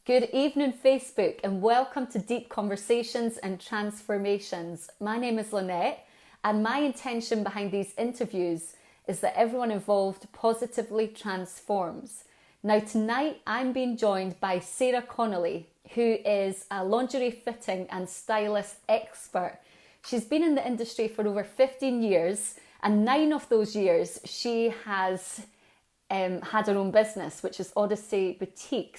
Good evening, Facebook, and welcome to Deep Conversations and Transformations. My name is Lynette, and my intention behind these interviews is that everyone involved positively transforms. Now, tonight I'm being joined by Sarah Connelly, who is a lingerie fitting and stylist expert. She's been in the industry for over 15 years, and 9 of those years she has had her own business, which is Odyssey Boutique.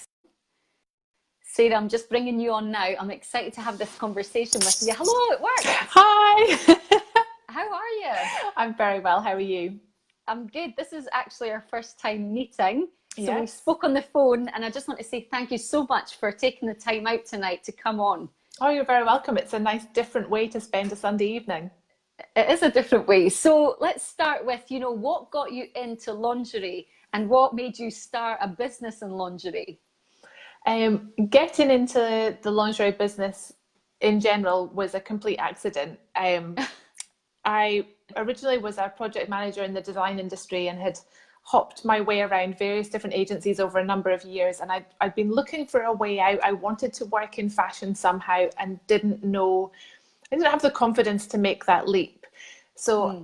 Sarah, I'm just bringing you on now. I'm excited to have this conversation with you. Hello, it works. Hi. How are you? I'm very well. How are you? I'm good. This is actually our first time meeting. So we Yes. spoke on the phone, and I just want to say thank you so much for taking the time out tonight to come on. Oh, you're very welcome. It's a nice different way to spend a Sunday evening. It is a different way. So let's start with, what got you into lingerie and what made you start a business in lingerie? Getting into the lingerie business in general was a complete accident. I originally was a project manager in the design industry and had hopped my way around various different agencies over a number of years. And I'd been looking for a way out. I wanted to work in fashion somehow and I didn't have the confidence to make that leap. So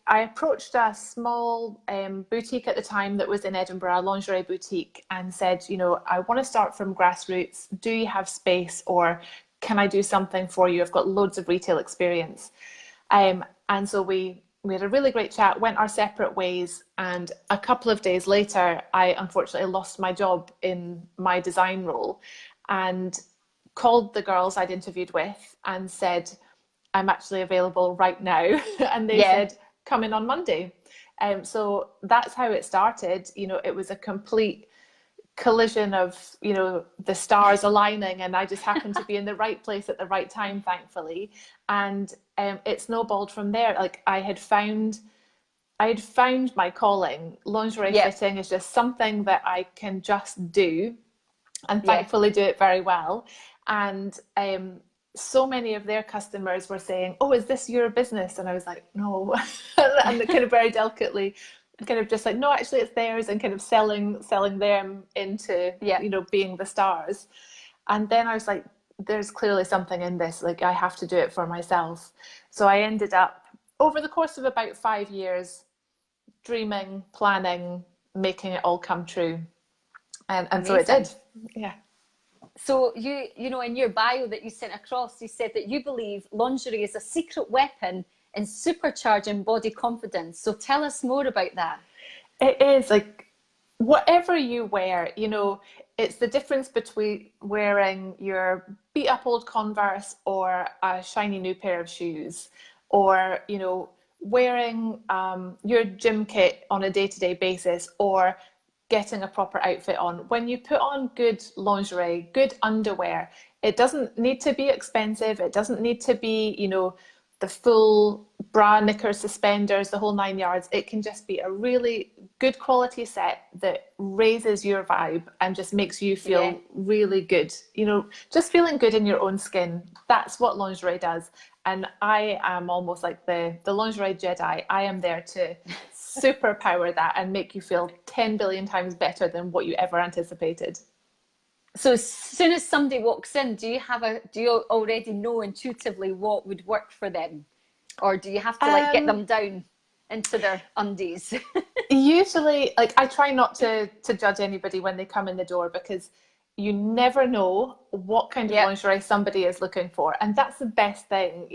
I approached a small boutique at the time that was in Edinburgh, a lingerie boutique, and said, I want to start from grassroots. Do you have space, or can I do something for you? I've got loads of retail experience. And so we had a really great chat, went our separate ways, and a couple of days later, I unfortunately lost my job in my design role and called the girls I'd interviewed with and said, I'm actually available right now. And they Yeah. said, come in on Monday. So that's how it started. It was a complete collision of, the stars aligning, and I just happened to be in the right place at the right time, thankfully. And it snowballed from there. Like I had found my calling. Lingerie Yeah. fitting is just something that I can just do, and Yeah. thankfully do it very well. And so many of their customers were saying, "Oh, is this your business?" And I was like, "No," and kind of very delicately, kind of just like, "No, actually, it's theirs," and kind of selling them into, Yeah. being the stars. And then I was like, "There's clearly something in this. Like, I have to do it for myself." So I ended up over the course of about 5 years, dreaming, planning, making it all come true, and so it Amazing. did. Yeah. So in your bio that you sent across, you said that you believe lingerie is a secret weapon in supercharging body confidence. So tell us more about that. It is like whatever you wear, it's the difference between wearing your beat up old Converse or a shiny new pair of shoes, or, wearing your gym kit on a day-to-day basis, or getting a proper outfit on. When you put on good lingerie, good underwear, it doesn't need to be expensive. It doesn't need to be, the full bra, knickers, suspenders, the whole 9 yards. It can just be a really good quality set that raises your vibe and just makes you Yeah. feel really good. Just feeling good in your own skin. That's what lingerie does. And I am almost like the lingerie Jedi. I am there to superpower that and make you feel 10 billion times better than what you ever anticipated. So as soon as somebody walks in, do you already know intuitively what would work for them? Or do you have to like get Um, them down into their undies? Usually, like I try not to judge anybody when they come in the door, because you never know what kind of Yeah. lingerie somebody is looking for, and that's the best thing.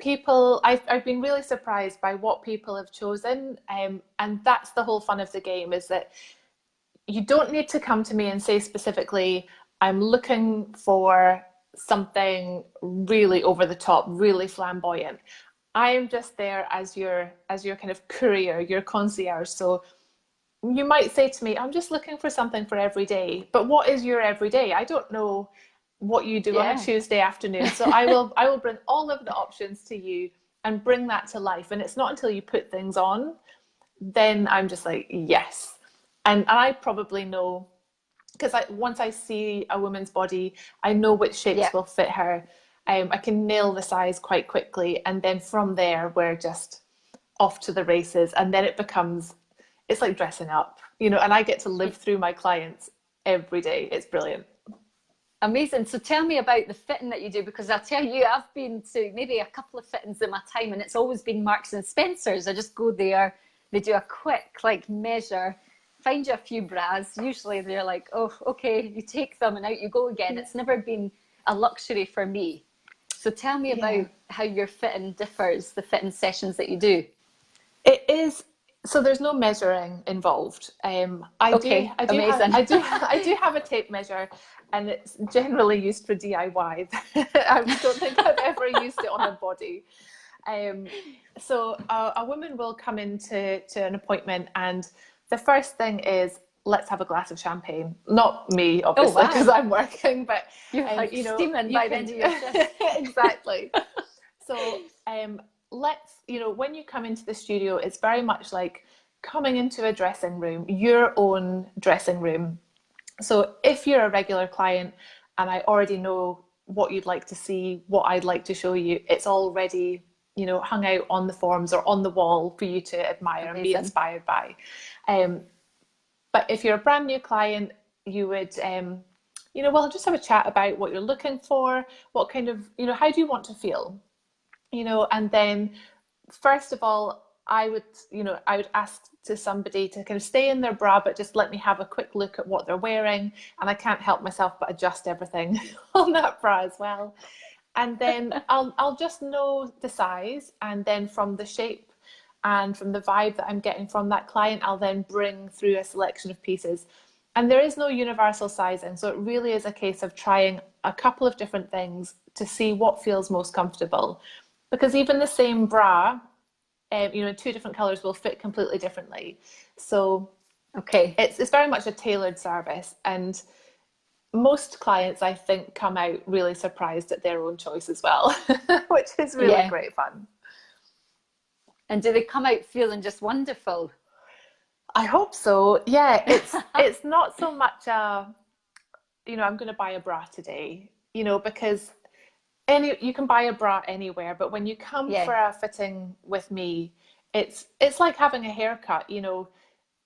People, I've been really surprised by what people have chosen, and that's the whole fun of the game, is that you don't need to come to me and say specifically, I'm looking for something really over the top, really flamboyant. I am just there as your kind of courier, your concierge. So you might say to me, I'm just looking for something for every day. But what is your every day? I don't know what you do on a Yeah. Tuesday afternoon. So I will bring all of the options to you and bring that to life. And it's not until you put things on, then I'm just like, yes. And I probably know, because once I see a woman's body, I know which Yeah. shapes will fit her. I can nail the size quite quickly, and then from there we're just off to the races. And then it's like dressing up, and I get to live through my clients every day. It's brilliant. Amazing. So tell me about the fitting that you do, because I'll tell you, I've been to maybe a couple of fittings in my time, and it's always been Marks and Spencer's. I just go there, they do a quick like measure, find you a few bras. Usually they're like, oh, okay, you take them and out you go again. Yeah. It's never been a luxury for me. So tell me Yeah. about how your fitting differs, the fitting sessions that you do. It is. So there's no measuring involved. Okay, amazing. I do have a tape measure, and it's generally used for DIY. I don't think I've ever used it on a body. So a woman will come into an appointment, and the first thing is, let's have a glass of champagne. Not me, Oh, obviously, wow. because I'm working, but You're like you know, steaming by the end of your shift. exactly. So when you come into the studio, it's very much like coming into a dressing room, your own dressing room. So if you're a regular client and I already know what you'd like to see, what I'd like to show you, it's already, hung out on the forms or on the wall for you to admire and be Amazing. inspired by. But if you're a brand new client, you would, we'll just have a chat about what you're looking for, what kind of, how do you want to feel? And then first of all, I would ask to somebody to kind of stay in their bra, but just let me have a quick look at what they're wearing. And I can't help myself but adjust everything on that bra as well. And then I'll just know the size, and then from the shape and from the vibe that I'm getting from that client, I'll then bring through a selection of pieces. And there is no universal sizing, so it really is a case of trying a couple of different things to see what feels most comfortable. Because even the same bra, two different colors will fit completely differently. So Okay. it's very much a tailored service, and most clients, I think, come out really surprised at their own choice as well, which is really great fun. And do they come out feeling just wonderful? I hope so. Yeah, it's not so much I'm going to buy a bra today, because you can buy a bra anywhere, but when you come for a fitting with me, it's like having a haircut.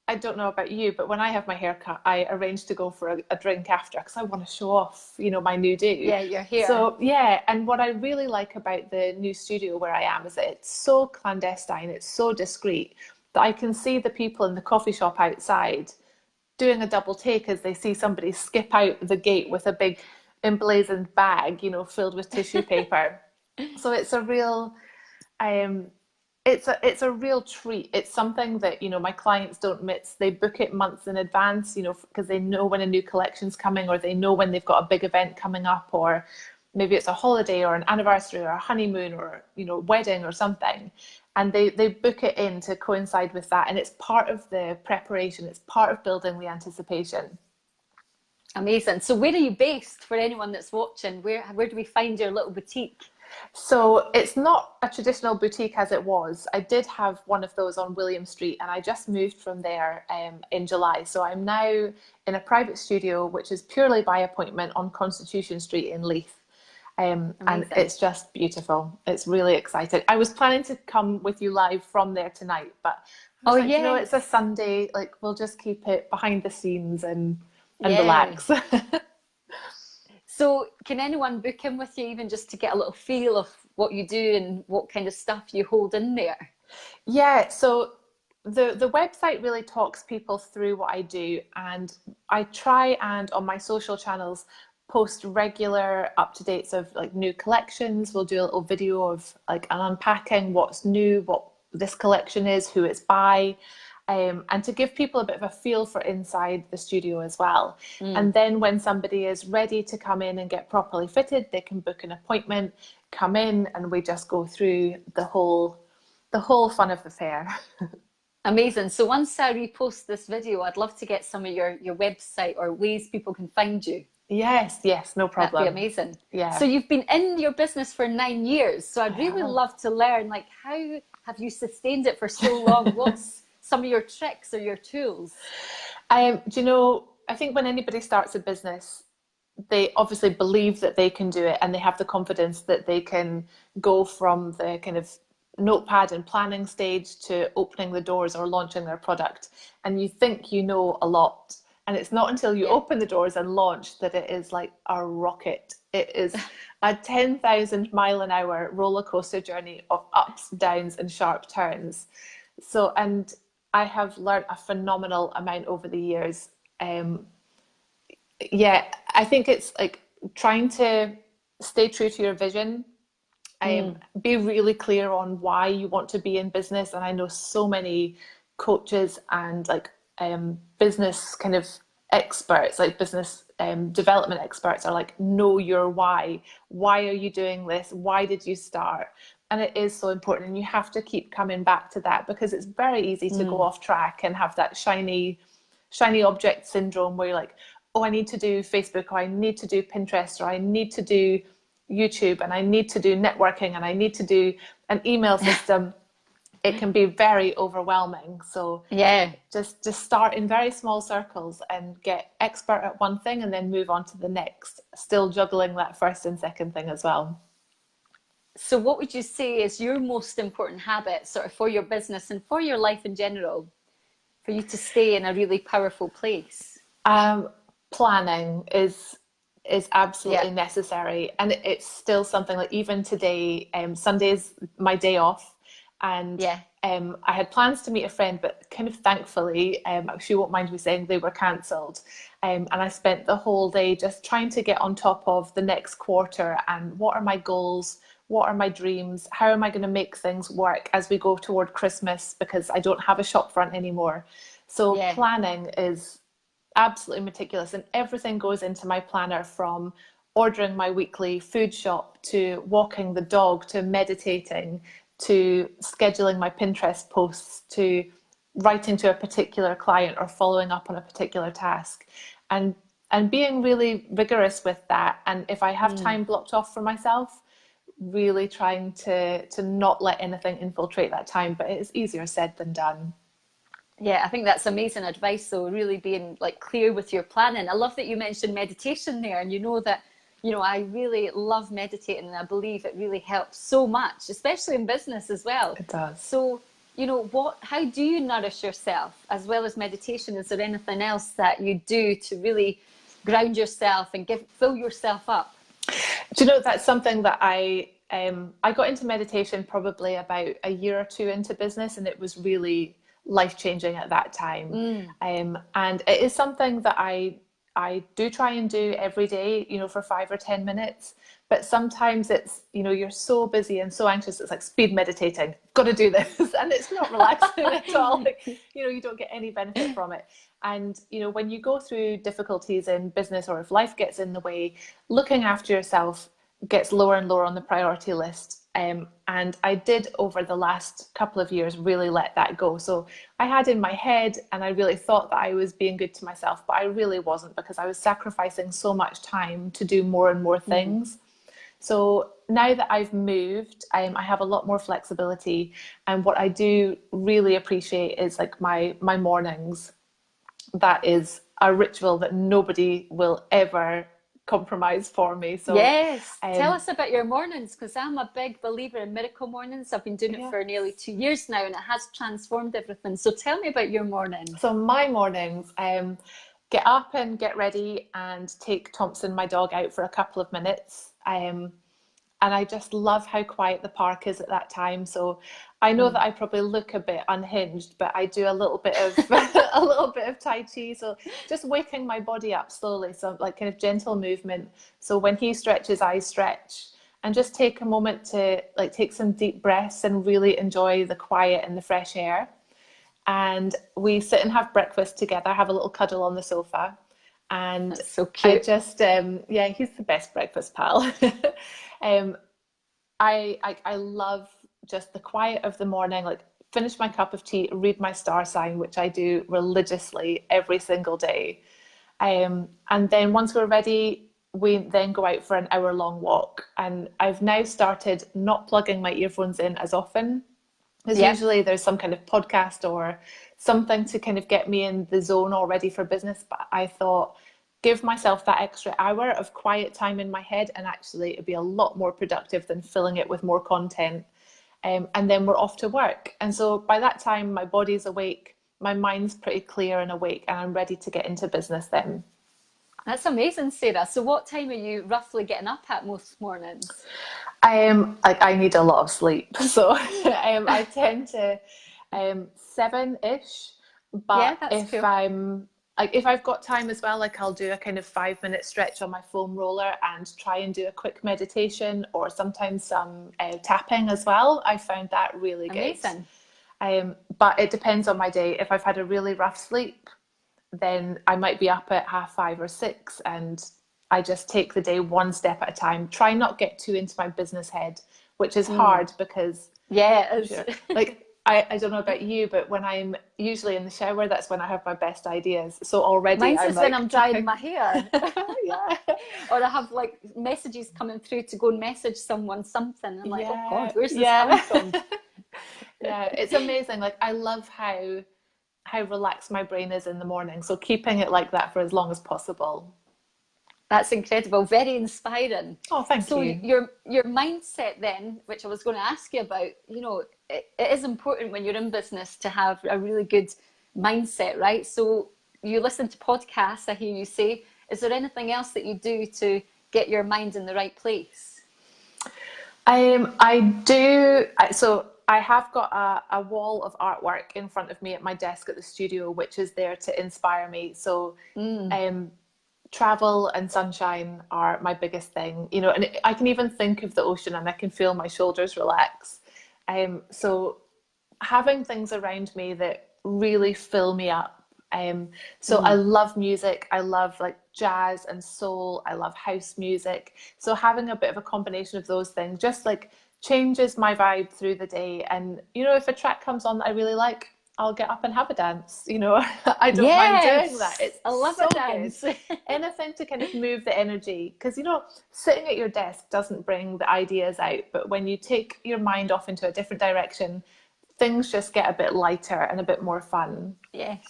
I don't know about you, but when I have my haircut, I arrange to go for a drink after, because I want to show off, my new do. Yeah, your hair. So and what I really like about the new studio where I am is that it's so clandestine, it's so discreet, that I can see the people in the coffee shop outside doing a double take as they see somebody skip out the gate with a big emblazoned bag, filled with tissue paper. So it's a real, it's a real treat. It's something that, my clients don't miss. They book it months in advance, because they know when a new collection's coming, or they know when they've got a big event coming up, or maybe it's a holiday or an anniversary or a honeymoon or, wedding or something. And they book it in to coincide with that. And it's part of the preparation. It's part of building the anticipation. Amazing. So where are you based, for anyone that's watching? Where do we find your little boutique? So it's not a traditional boutique as it was. I did have one of those on William Street, and I just moved from there in July. So I'm now in a private studio, which is purely by appointment on Constitution Street in Leith. And it's just beautiful. It's really exciting. I was planning to come with you live from there tonight, but it's a Sunday. Like, we'll just keep it behind the scenes and relax. So can anyone book in with you, even just to get a little feel of what you do and what kind of stuff you hold in there? Yeah, so the website really talks people through what I do, and I try and on my social channels post regular up-to-dates of like new collections. We'll do a little video of like an unpacking, what's new, what this collection is, who it's by. And to give people a bit of a feel for inside the studio as well. And then when somebody is ready to come in and get properly fitted, they can book an appointment, come in, and we just go through the whole fun of the fair. Amazing. So once I repost this video, I'd love to get some of your website or ways people can find you. Yes, no problem. That'd be amazing. Yeah. So you've been in your business for 9 years. So I'd really love to learn, like, how have you sustained it for so long? What's some of your tricks or your tools? I think when anybody starts a business, they obviously believe that they can do it, and they have the confidence that they can go from the kind of notepad and planning stage to opening the doors or launching their product. And you think you know a lot, And it's not until you open the doors and launch that it is like a rocket. It is a 10,000 mile an hour roller coaster journey of ups, downs, and sharp turns. So, and I have learned a phenomenal amount over the years. Yeah, I think it's like trying to stay true to your vision. Be really clear on why you want to be in business. And I know so many coaches and like business kind of experts, like business development experts are like, know your why. Why are you doing this? Why did you start? And it is so important. And you have to keep coming back to that, because it's very easy to go off track and have that shiny object syndrome where you're like, oh, I need to do Facebook, or I need to do Pinterest, or I need to do YouTube, and I need to do networking, and I need to do an email system. It can be very overwhelming. So just start in very small circles and get expert at one thing and then move on to the next, still juggling that first and second thing as well. So what would you say is your most important habit sort of for your business and for your life in general, for you to stay in a really powerful place? Planning is absolutely necessary, and it's still something like even today, Sunday's my day off, and I had plans to meet a friend, but kind of thankfully, she won't mind me saying, they were cancelled, and I spent the whole day just trying to get on top of the next quarter and what are my goals, what are my dreams, how am I going to make things work as we go toward Christmas, because I don't have a shop front anymore. So planning is absolutely meticulous, and everything goes into my planner, from ordering my weekly food shop to walking the dog to meditating to scheduling my Pinterest posts to writing to a particular client or following up on a particular task, and being really rigorous with that. And if I have time blocked off for myself, really trying to not let anything infiltrate that time. But it's easier said than done. Yeah, I think that's amazing advice, though, really being like clear with your planning. I love that you mentioned meditation there, and you know that, you know, I really love meditating, and I believe it really helps so much, especially in business as well. It does. So, you know, how do you nourish yourself as well as meditation? Is there anything else that you do to really ground yourself and fill yourself up? Do you know, that's something that I got into meditation probably about a year or two into business, and it was really life-changing at that time. And it is something that I do try and do every day, you know, for 5 or 10 minutes. But sometimes it's, you know, you're so busy and so anxious, it's like speed meditating, got to do this. And it's not relaxing at all. Like, you know, you don't get any benefit from it. And, you know, when you go through difficulties in business, or if life gets in the way, looking after yourself gets lower and lower on the priority list. And I did, over the last couple of years, really let that go. So I had in my head, and I really thought that I was being good to myself, but I really wasn't, because I was sacrificing so much time to do more and more things. So now that I've moved, I have a lot more flexibility. And what I do really appreciate is like my mornings. That is a ritual that nobody will ever compromise for me. So yes, tell us about your mornings, because I'm a big believer in miracle mornings. I've been doing it for nearly 2 years now, and it has transformed everything. So tell me about your mornings. So my mornings, get up and get ready and take Thompson, my dog, out for a couple of minutes. And I just love how quiet the park is at that time. So I know that I probably look a bit unhinged, but I do a little bit of a little bit of Tai Chi. So just waking my body up slowly. So like kind of gentle movement. So when he stretches, I stretch, and just take a moment to like take some deep breaths and really enjoy the quiet and the fresh air. And we sit and have breakfast together, have a little cuddle on the sofa. And that's so cute. I just, he's the best breakfast pal. I love just the quiet of the morning, like finish my cup of tea, read my star sign, which I do religiously every single day. And then once we're ready, we then go out for an hour-long walk. And I've now started not plugging my earphones in as often, because usually there's some kind of podcast or something to kind of get me in the zone already for business. But I thought, give myself that extra hour of quiet time in my head, and actually it'd be a lot more productive than filling it with more content. And then we're off to work. And so by that time, my body's awake, my mind's pretty clear and awake, and I'm ready to get into business then. That's amazing, Sarah. So what time are you roughly getting up at most mornings? I need a lot of sleep, so I tend to 7-ish. Yeah, But that's if cool. if I've got time as well, like I'll do a kind of 5-minute stretch on my foam roller and try and do a quick meditation, or sometimes some tapping as well. I found that really good. Amazing. But it depends on my day. If I've had a really rough sleep, then I might be up at 5:30 or 6, and I just take the day one step at a time. Try not get too into my business head, which is hard because, Yeah, it sure, is. like I don't know about you, but when I'm usually in the shower, that's when I have my best ideas. So already Mine's I'm just when like I'm drying dripping. my hair. Yeah, Or I have like messages coming through to go and message someone something. I'm like, oh God, yeah, where's this coming yeah, from? yeah. It's amazing. Like I love how relaxed my brain is in the morning. So keeping it like that for as long as possible. That's incredible, very inspiring. Oh, thank So you. your mindset then, which I was going to ask you about, it is important when you're in business to have a really good mindset, right? So you listen to podcasts, I hear you say. Is there anything else that you do to get your mind in the right place? I do. So I have got a wall of artwork in front of me at my desk at the studio, which is there to inspire me. So, um, travel and sunshine are my biggest thing, and I can even think of the ocean and I can feel my shoulders relax. So having things around me that really fill me up. So I love music. I love like jazz and soul. I love house music. So having a bit of a combination of those things just like changes my vibe through the day. And if a track comes on that I really like, I'll get up and have a dance. I don't mind doing that. Yes, It's I love a so good. dance. Anything to kind of move the energy, because sitting at your desk doesn't bring the ideas out, but when you take your mind off into a different direction, things just get a bit lighter and a bit more fun. Yes.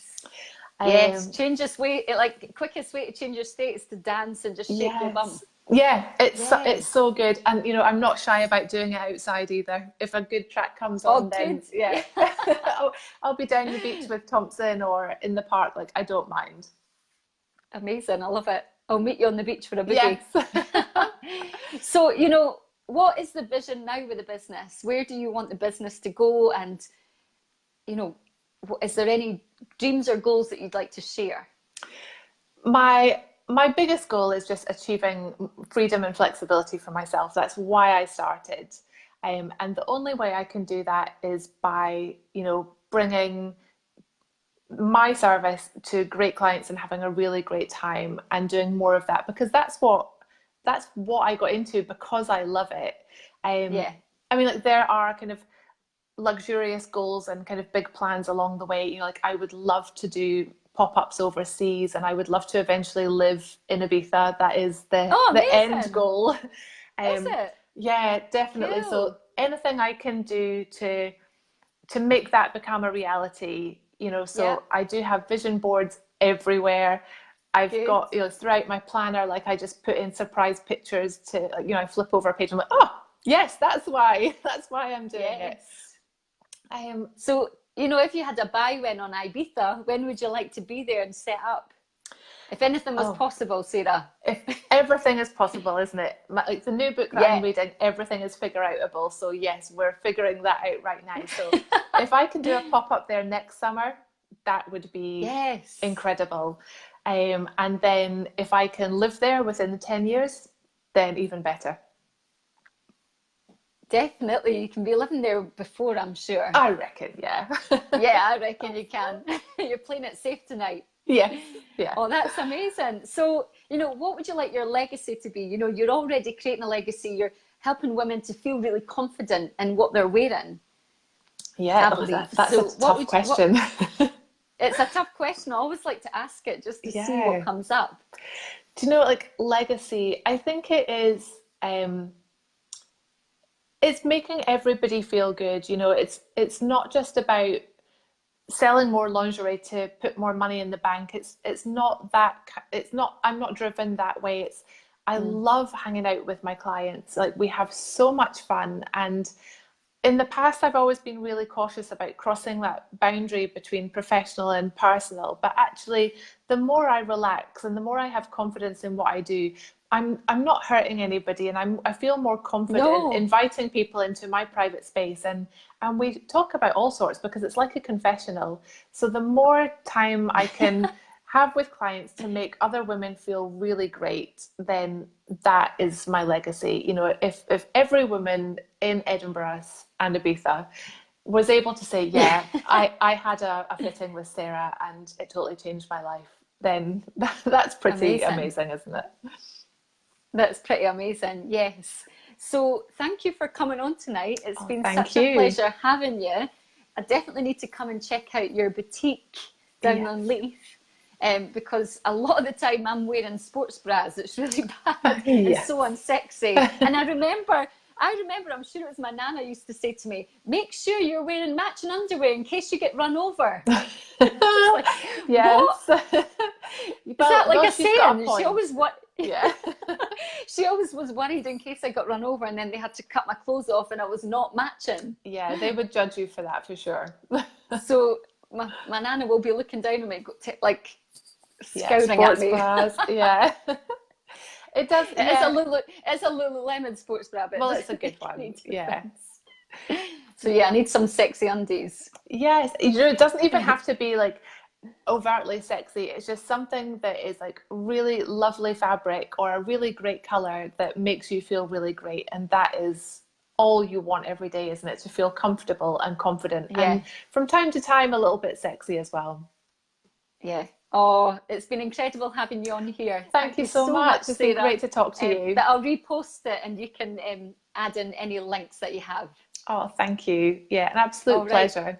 Yes, Um, changes way like quickest way to change your state is to dance and just shake your bum. yes. Yeah, it's Yes. so good. And I'm not shy about doing it outside either. If a good track comes on, Oh, good. then yeah. Yeah. I'll be down the beach with Thompson or in the park, like I don't mind. Amazing. I love it. I'll meet you on the beach for a Yes. boogie. So, what is the vision now with the business? Where do you want the business to go? And, you know, is there any dreams or goals that you'd like to share? My biggest goal is just achieving freedom and flexibility for myself. That's why I started. And the only way I can do that is by, bringing my service to great clients and having a really great time and doing more of that, because that's what I got into because I love it. Yeah. I mean, like there are kind of luxurious goals and kind of big plans along the way. Like I would love to do pop-ups overseas, and I would love to eventually live in Ibiza. That is the Oh, the end amazing. goal. Is Um, it? yeah, definitely. So Cool. anything I can do to make that become a reality, Yeah. so I do have vision boards everywhere. I've Good. got, throughout my planner, like I just put in surprise pictures to, like, I flip over a page and I'm like, oh, yes, that's why. That's why I'm doing it. Yes. Um, So, if you had a buy when on Ibiza, when would you like to be there and set up? If anything was oh, possible, Sarah. if everything is possible, isn't it? Like the new book that I'm Yeah. reading, everything is figure outable. So yes, we're figuring that out right now. So if I can do a pop up there next summer, that would be Yes. incredible. And then if I can live there within the 10 years, then even better. Definitely. You can be living there before, I'm sure. I reckon, yeah. Yeah, I reckon you can. You're playing it safe tonight. Yes, yeah. Oh, that's amazing. So, what would you like your legacy to be? You're already creating a legacy. You're helping women to feel really confident in what they're wearing, Yeah, I oh, believe. that's So, a tough what? question. It's a tough question. I always like to ask it just to see what Yeah. comes up. Do you know, like legacy, I think it is, it's making everybody feel good. It's not just about selling more lingerie to put more money in the bank. It's not that, I'm not driven that way. I Mm. love hanging out with my clients. Like we have so much fun, and in the past, I've always been really cautious about crossing that boundary between professional and personal. But actually, the more I relax and the more I have confidence in what I do, I'm not hurting anybody, and I feel more confident No. inviting people into my private space, and we talk about all sorts because it's like a confessional. So the more time I can have with clients to make other women feel really great, then that is my legacy. You know, if every woman in Edinburgh and Ibiza was able to say, yeah, I had a fitting with Sarah and it totally changed my life, then that's pretty amazing, isn't it? That's pretty amazing, yes. So thank you for coming on tonight. It's been Thank such a you. pleasure having you. I definitely need to come and check out your boutique down on Leith. Because a lot of the time I'm wearing sports bras. It's really bad. It's so unsexy. And I remember, I'm sure it was my nana used to say to me, make sure you're wearing matching underwear in case you get run over. Like, yes. Is that like a saying? She always She always was worried in case I got run over and then they had to cut my clothes off and I was not matching. Yeah, they would judge you for that for sure. So my nana will be looking down at me, like scowling at me. Bras. Yeah. It does. It's a Lululemon sports bra, but well, it's a good one. Yeah. So yeah, I need some sexy undies. Yes, you know, it doesn't even have to be like overtly sexy. It's just something that is like really lovely fabric or a really great color that makes you feel really great, and that is all you want every day, isn't it? To feel comfortable and confident, and from time to time a little bit sexy as well. Yeah. Oh, it's been incredible having you on here. Thank you so much. It's been great to talk to you. But I'll repost it and you can add in any links that you have. Oh, thank you. Yeah, an absolute pleasure.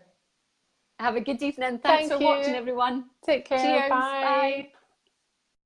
Have a good evening. Thanks for watching, everyone. Take care. Cheers. Bye. Bye.